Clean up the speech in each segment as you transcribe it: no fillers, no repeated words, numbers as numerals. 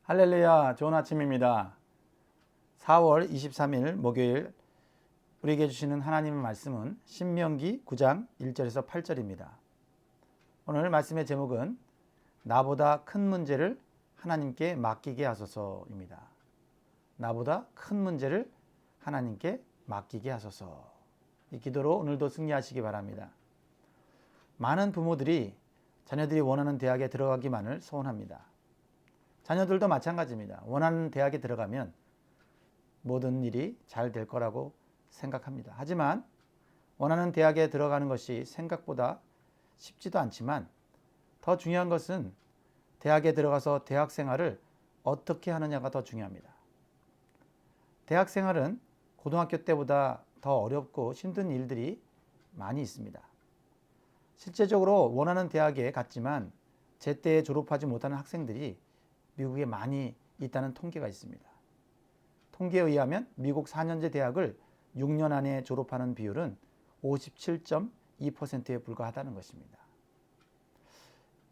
할렐루야, 좋은 아침입니다. 4월 23일 목요일 우리에게 주시는 하나님의 말씀은 신명기 9장 1절에서 8절입니다. 오늘 말씀의 제목은 나보다 큰 문제를 하나님께 맡기게 하소서입니다. 나보다 큰 문제를 하나님께 맡기게 하소서. 이 기도로 오늘도 승리하시기 바랍니다. 많은 부모들이 자녀들이 원하는 대학에 들어가기만을 소원합니다. 자녀들도 마찬가지입니다. 원하는 대학에 들어가면 모든 일이 잘 될 거라고 생각합니다. 하지만 원하는 대학에 들어가는 것이 생각보다 쉽지도 않지만 더 중요한 것은 대학에 들어가서 대학 생활을 어떻게 하느냐가 더 중요합니다. 대학 생활은 고등학교 때보다 더 어렵고 힘든 일들이 많이 있습니다. 실제적으로 원하는 대학에 갔지만 제때에 졸업하지 못하는 학생들이 미국에 많이 있다는 통계가 있습니다. 통계에 의하면 미국 4년제 대학을 6년 안에 졸업하는 비율은 57.2%에 불과하다는 것입니다.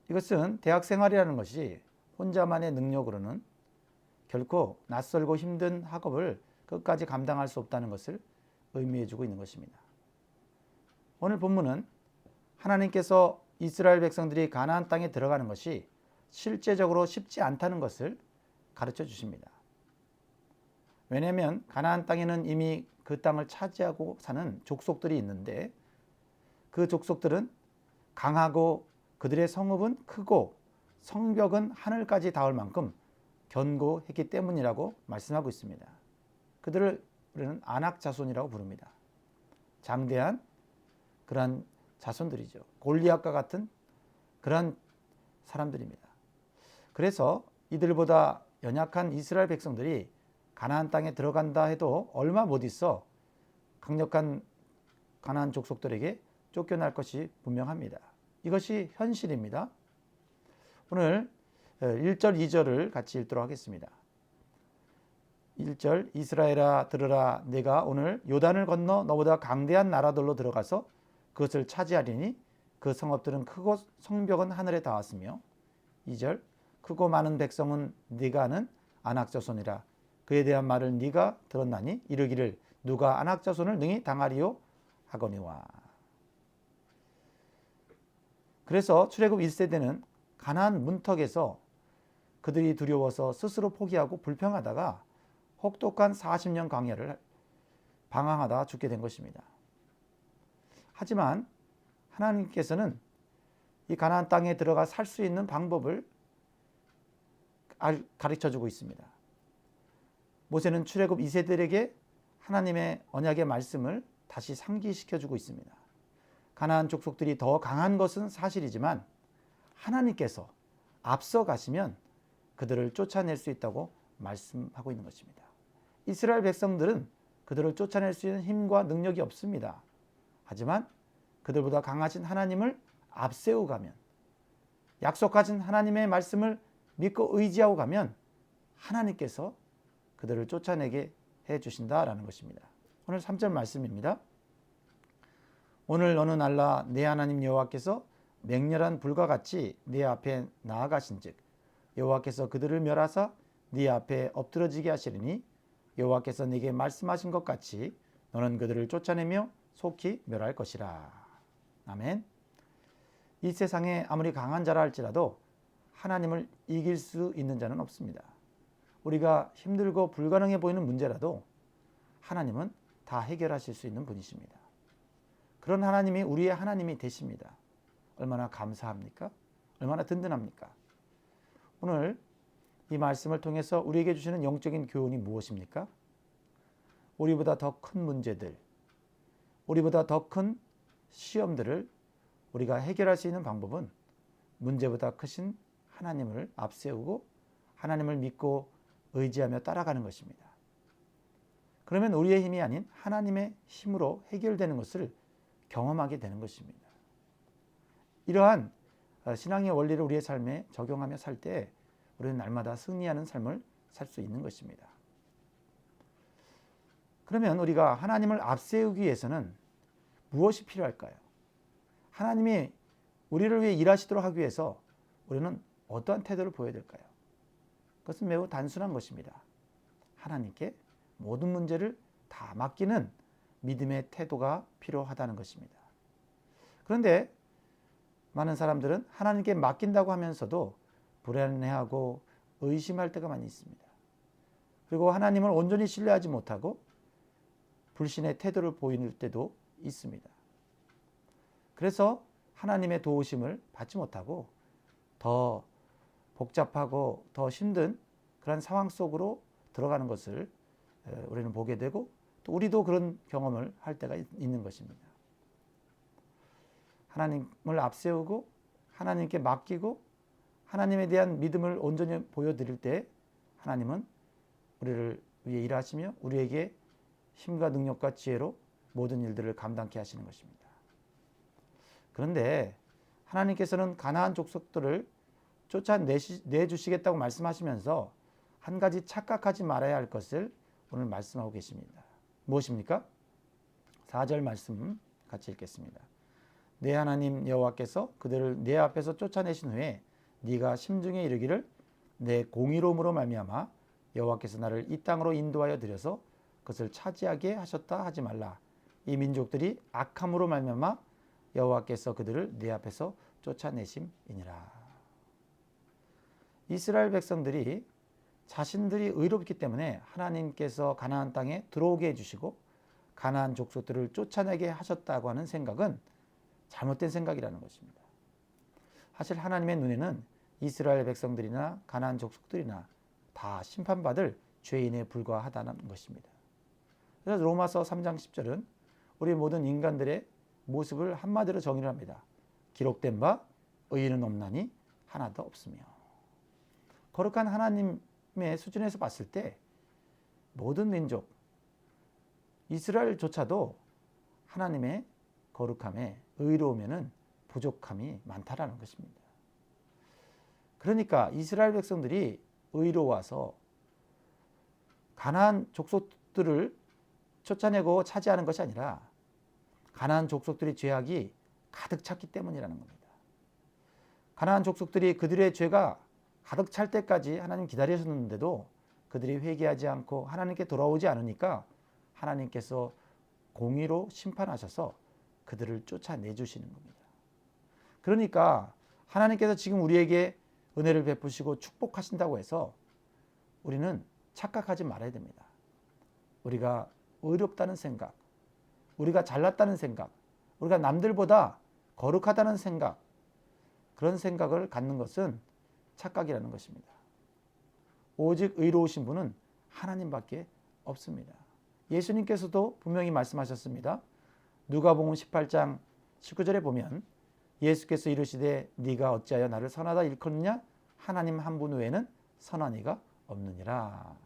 이것은 대학 생활이라는 것이 혼자만의 능력으로는 결코 낯설고 힘든 학업을 끝까지 감당할 수 없다는 것을 의미해 주고 있는 것입니다. 오늘 본문은 하나님께서 이스라엘 백성들이 가나안 땅에 들어가는 것이 실제적으로 쉽지 않다는 것을 가르쳐 주십니다. 왜냐하면 가나안 땅에는 이미 그 땅을 차지하고 사는 족속들이 있는데 그 족속들은 강하고 그들의 성읍은 크고 성벽은 하늘까지 닿을 만큼 견고했기 때문이라고 말씀하고 있습니다. 그들을 우리는 아낙 자손이라고 부릅니다. 장대한 그러한 자손들이죠. 골리앗과 같은 그러한 사람들입니다. 그래서 이들보다 연약한 이스라엘 백성들이 가나안 땅에 들어간다 해도 얼마 못 있어 강력한 가나안 족속들에게 쫓겨날 것이 분명합니다. 이것이 현실입니다. 오늘 1절, 2절을 같이 읽도록 하겠습니다. 1절 이스라엘아 들으라 내가 오늘 요단을 건너 너보다 강대한 나라들로 들어가서 그것을 차지하리니 그 성읍들은 크고 성벽은 하늘에 닿았으며 2절 크고 많은 백성은 네가 아는 아낙 자손이라 그에 대한 말을 네가 들었나니 이르기를 누가 아낙 자손을 능히 당하리요 하거니와. 그래서 출애굽 1세대는 가나안 문턱에서 그들이 두려워서 스스로 포기하고 불평하다가 혹독한 40년 광야를 방황하다 죽게 된 것입니다. 하지만 하나님께서는 이 가나안 땅에 들어가 살 수 있는 방법을 가르쳐주고 있습니다. 모세는 출애굽 2세들에게 하나님의 언약의 말씀을 다시 상기시켜주고 있습니다. 가나안 족속들이 더 강한 것은 사실이지만 하나님께서 앞서 가시면 그들을 쫓아낼 수 있다고 말씀하고 있는 것입니다. 이스라엘 백성들은 그들을 쫓아낼 수 있는 힘과 능력이 없습니다. 하지만 그들보다 강하신 하나님을 앞세우고 가면 약속하신 하나님의 말씀을 믿고 의지하고 가면 하나님께서 그들을 쫓아내게 해주신다라는 것입니다. 오늘 3절 말씀입니다. 오늘 어느 날라 내 하나님 여호와께서 맹렬한 불과 같이 네 앞에 나아가신즉 여호와께서 그들을 멸하사 네 앞에 엎드러지게 하시리니 여호와께서 네게 말씀하신 것 같이 너는 그들을 쫓아내며 속히 멸할 것이라. 아멘. 이 세상에 아무리 강한 자라 할지라도 하나님을 이길 수 있는 자는 없습니다. 우리가 힘들고 불가능해 보이는 문제라도 하나님은 다 해결하실 수 있는 분이십니다. 그런 하나님이 우리의 하나님이 되십니다. 얼마나 감사합니까? 얼마나 든든합니까? 오늘 이 말씀을 통해서 우리에게 주시는 영적인 교훈이 무엇입니까? 우리보다 더 큰 문제들, 우리보다 더 큰 시험들을 우리가 해결할 수 있는 방법은 문제보다 크신 하나님을 앞세우고 하나님을 믿고 의지하며 따라가는 것입니다. 그러면 우리의 힘이 아닌 하나님의 힘으로 해결되는 것을 경험하게 되는 것입니다. 이러한 신앙의 원리를 우리의 삶에 적용하며 살 때 우리는 날마다 승리하는 삶을 살 수 있는 것입니다. 그러면 우리가 하나님을 앞세우기 위해서는 무엇이 필요할까요? 하나님이 우리를 위해 일하시도록 하기 위해서 우리는 어떠한 태도를 보여야 될까요? 그것은 매우 단순한 것입니다. 하나님께 모든 문제를 다 맡기는 믿음의 태도가 필요하다는 것입니다. 그런데 많은 사람들은 하나님께 맡긴다고 하면서도 불안해하고 의심할 때가 많이 있습니다. 그리고 하나님을 온전히 신뢰하지 못하고 불신의 태도를 보일 때도 있습니다. 그래서 하나님의 도우심을 받지 못하고 더 복잡하고 더 힘든 그런 상황 속으로 들어가는 것을 우리는 보게 되고 또 우리도 그런 경험을 할 때가 있는 것입니다. 하나님을 앞세우고 하나님께 맡기고 하나님에 대한 믿음을 온전히 보여드릴 때 하나님은 우리를 위해 일하시며 우리에게 힘과 능력과 지혜로 모든 일들을 감당케 하시는 것입니다. 그런데 하나님께서는 가나안 족속들을 쫓아내주시겠다고 말씀하시면서 한 가지 착각하지 말아야 할 것을 오늘 말씀하고 계십니다. 무엇입니까? 4절 말씀 같이 읽겠습니다. 내 하나님 여호와께서 그들을 내 앞에서 쫓아내신 후에 네가 심중에 이르기를 내 공의로움으로 말미암아 여호와께서 나를 이 땅으로 인도하여 들여서 그것을 차지하게 하셨다 하지 말라. 이 민족들이 악함으로 말미암아 여호와께서 그들을 네 앞에서 쫓아내심이니라. 이스라엘 백성들이 자신들이 의롭기 때문에 하나님께서 가나안 땅에 들어오게 해주시고 가나안 족속들을 쫓아내게 하셨다고 하는 생각은 잘못된 생각이라는 것입니다. 사실 하나님의 눈에는 이스라엘 백성들이나 가나안 족속들이나 다 심판받을 죄인에 불과하다는 것입니다. 그래서 로마서 3장 10절은 우리 모든 인간들의 모습을 한마디로 정의를 합니다. 기록된 바 의인은 없나니 하나도 없으며. 거룩한 하나님의 수준에서 봤을 때 모든 민족, 이스라엘조차도 하나님의 거룩함에 의로움에는 부족함이 많다라는 것입니다. 그러니까 이스라엘 백성들이 의로워서 가나안 족속들을 쫓아내고 차지하는 것이 아니라 가나안 족속들의 죄악이 가득 찼기 때문이라는 겁니다. 가나안 족속들이 그들의 죄가 가득 찰 때까지 하나님 기다리셨는데도 그들이 회개하지 않고 하나님께 돌아오지 않으니까 하나님께서 공의로 심판하셔서 그들을 쫓아내주시는 겁니다. 그러니까 하나님께서 지금 우리에게 은혜를 베푸시고 축복하신다고 해서 우리는 착각하지 말아야 됩니다. 우리가 의롭다는 생각, 우리가 잘났다는 생각, 우리가 남들보다 거룩하다는 생각, 그런 생각을 갖는 것은 착각이라는 것입니다. 오직 의로우신 분은 하나님밖에 없습니다. 예수님께서도 분명히 말씀하셨습니다. 누가복음 18장 19절에 보면 예수께서 이르시되 네가 어찌하여 나를 선하다 일컫느냐 하나님 한 분 외에는 선한 이가 없느니라.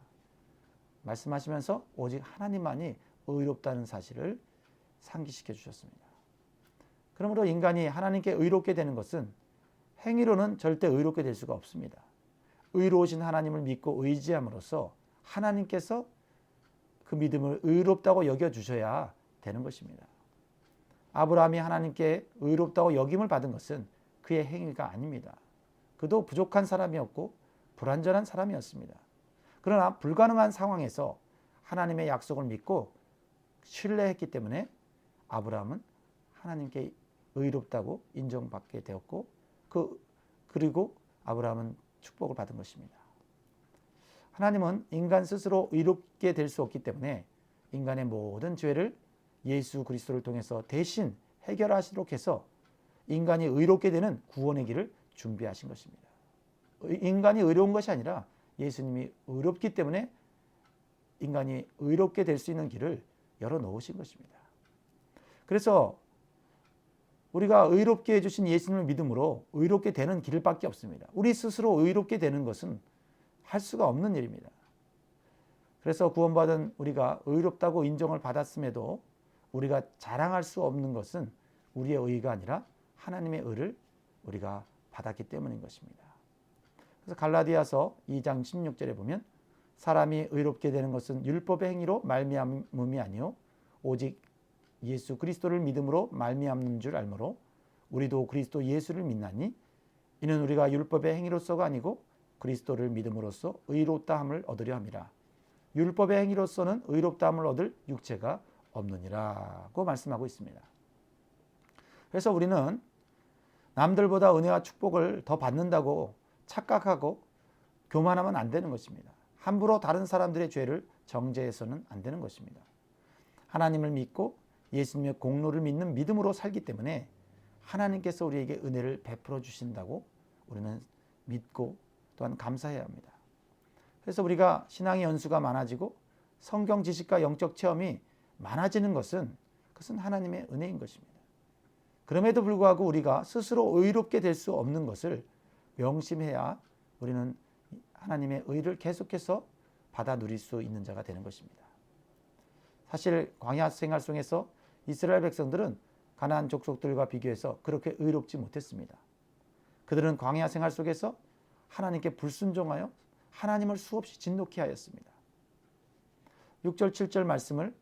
말씀하시면서 오직 하나님만이 의롭다는 사실을 상기시켜 주셨습니다. 그러므로 인간이 하나님께 의롭게 되는 것은 행위로는 절대 의롭게 될 수가 없습니다. 의로우신 하나님을 믿고 의지함으로써 하나님께서 그 믿음을 의롭다고 여겨주셔야 되는 것입니다. 아브라함이 하나님께 의롭다고 여김을 받은 것은 그의 행위가 아닙니다. 그도 부족한 사람이었고 불완전한 사람이었습니다. 그러나 불가능한 상황에서 하나님의 약속을 믿고 신뢰했기 때문에 아브라함은 하나님께 의롭다고 인정받게 되었고 그리고 아브라함은 축복을 받은 것입니다. 하나님은 인간 스스로 의롭게 될 수 없기 때문에 인간의 모든 죄를 예수 그리스도를 통해서 대신 해결하시도록 해서 인간이 의롭게 되는 구원의 길을 준비하신 것입니다. 인간이 의로운 것이 아니라 예수님이 의롭기 때문에 인간이 의롭게 될 수 있는 길을 열어놓으신 것입니다. 그래서 우리가 의롭게 해주신 예수님을 믿음으로 의롭게 되는 길밖에 없습니다. 우리 스스로 의롭게 되는 것은 할 수가 없는 일입니다. 그래서 구원받은 우리가 의롭다고 인정을 받았음에도 우리가 자랑할 수 없는 것은 우리의 의가 아니라 하나님의 의를 우리가 받았기 때문인 것입니다. 그래서 갈라디아서 2장 16절에 보면 사람이 의롭게 되는 것은 율법의 행위로 말미암음이 아니요 오직 예수 그리스도를 믿음으로 말미암는 줄 알므로 우리도 그리스도 예수를 믿나니 이는 우리가 율법의 행위로서가 아니고 그리스도를 믿음으로써 의롭다함을 얻으려 함이라. 율법의 행위로서는 의롭다함을 얻을 육체가 없느니라고 말씀하고 있습니다. 그래서 우리는 남들보다 은혜와 축복을 더 받는다고 착각하고 교만하면 안 되는 것입니다. 함부로 다른 사람들의 죄를 정죄해서는 안 되는 것입니다. 하나님을 믿고 예수님의 공로를 믿는 믿음으로 살기 때문에 하나님께서 우리에게 은혜를 베풀어 주신다고 우리는 믿고 또한 감사해야 합니다. 그래서 우리가 신앙의 연수가 많아지고 성경 지식과 영적 체험이 많아지는 것은 그것은 하나님의 은혜인 것입니다. 그럼에도 불구하고 우리가 스스로 의롭게 될 수 없는 것을 명심해야 우리는 하나님의 의를 계속해서 받아 누릴 수 있는 자가 되는 것입니다. 사실 광야 생활 속에서 이스라엘 백성들은 가나안 족속들과 비교해서 그렇게 의롭지 못했습니다. 그들은 광야 생활 속에서 하나님께 불순종하여 하나님을 수없이 진노케 하였습니다. 6절 7절 말씀을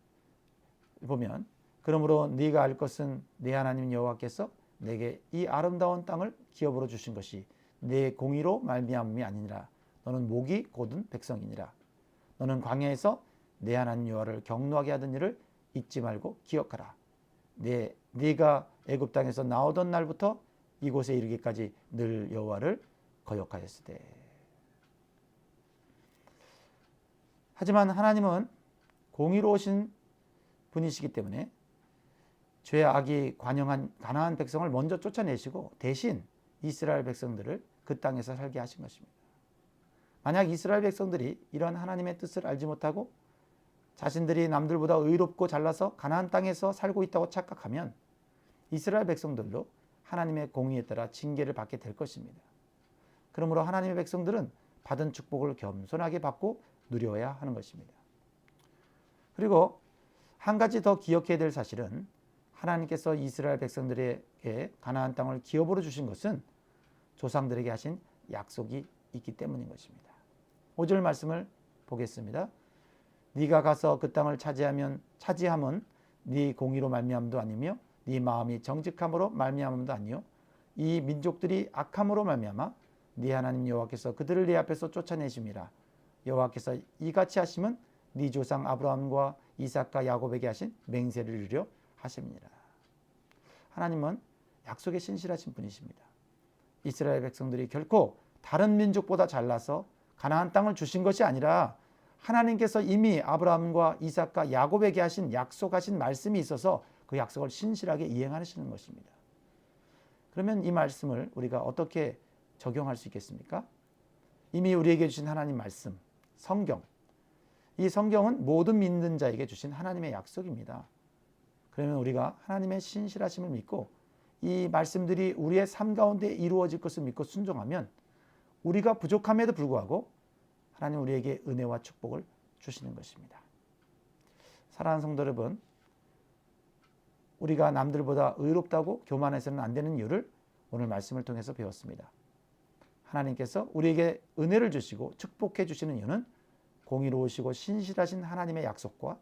보면 그러므로 네가 알 것은 네 하나님 여호와께서 내게 이 아름다운 땅을 기업으로 주신 것이 내 공의로 말미암음이 아니니라. 너는 목이 곧은 백성이니라. 너는 광야에서 내 하나님 여호와를 경노하게 하던 일을 잊지 말고 기억하라. 네가 애굽 땅에서 나오던 날부터 이곳에 이르기까지 늘 여호와를 거역하였으되. 하지만 하나님은 공의로우신 분이시기 때문에 죄악이 관영한 가나안 백성을 먼저 쫓아내시고 대신 이스라엘 백성들을 그 땅에서 살게 하신 것입니다. 만약 이스라엘 백성들이 이런 하나님의 뜻을 알지 못하고 자신들이 남들보다 의롭고 잘나서 가나안 땅에서 살고 있다고 착각하면 이스라엘 백성들도 하나님의 공의에 따라 징계를 받게 될 것입니다. 그러므로 하나님의 백성들은 받은 축복을 겸손하게 받고 누려야 하는 것입니다. 그리고 한 가지 더 기억해야 될 사실은 하나님께서 이스라엘 백성들에게 가나안 땅을 기업으로 주신 것은 조상들에게 하신 약속이 있기 때문인 것입니다. 5절 말씀을 보겠습니다. 네가 가서 그 땅을 차지함은 네 공의로 말미암음도 아니며 네 마음이 정직함으로 말미암음도 아니요 이 민족들이 악함으로 말미암아 네 하나님 여호와께서 그들을 네 앞에서 쫓아내심이라. 여호와께서 이같이 하심은 네 조상 아브라함과 이삭과 야곱에게 하신 맹세를 이루려 하심이니라. 하나님은 약속에 신실하신 분이십니다. 이스라엘 백성들이 결코 다른 민족보다 잘나서 가나안 땅을 주신 것이 아니라 하나님께서 이미 아브라함과 이삭과 야곱에게 하신 약속하신 말씀이 있어서 그 약속을 신실하게 이행하시는 것입니다. 그러면 이 말씀을 우리가 어떻게 적용할 수 있겠습니까? 이미 우리에게 주신 하나님 말씀, 성경. 이 성경은 모든 믿는 자에게 주신 하나님의 약속입니다. 그러면 우리가 하나님의 신실하심을 믿고 이 말씀들이 우리의 삶 가운데 이루어질 것을 믿고 순종하면 우리가 부족함에도 불구하고 하나님 우리에게 은혜와 축복을 주시는 것입니다. 사랑하는 성도 여러분, 우리가 남들보다 의롭다고 교만해서는 안 되는 이유를 오늘 말씀을 통해서 배웠습니다. 하나님께서 우리에게 은혜를 주시고 축복해 주시는 이유는 공의로우시고 신실하신 하나님의 약속과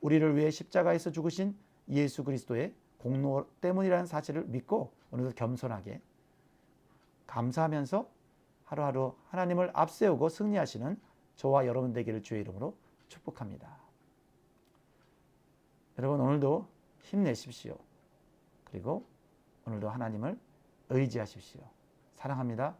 우리를 위해 십자가에서 죽으신 예수 그리스도의 공로 때문이라는 사실을 믿고 오늘도 겸손하게 감사하면서 하루하루 하나님을 앞세우고 승리하시는 저와 여러분 되기를 주의 이름으로 축복합니다. 여러분 오늘도 힘내십시오. 그리고 오늘도 하나님을 의지하십시오. 사랑합니다.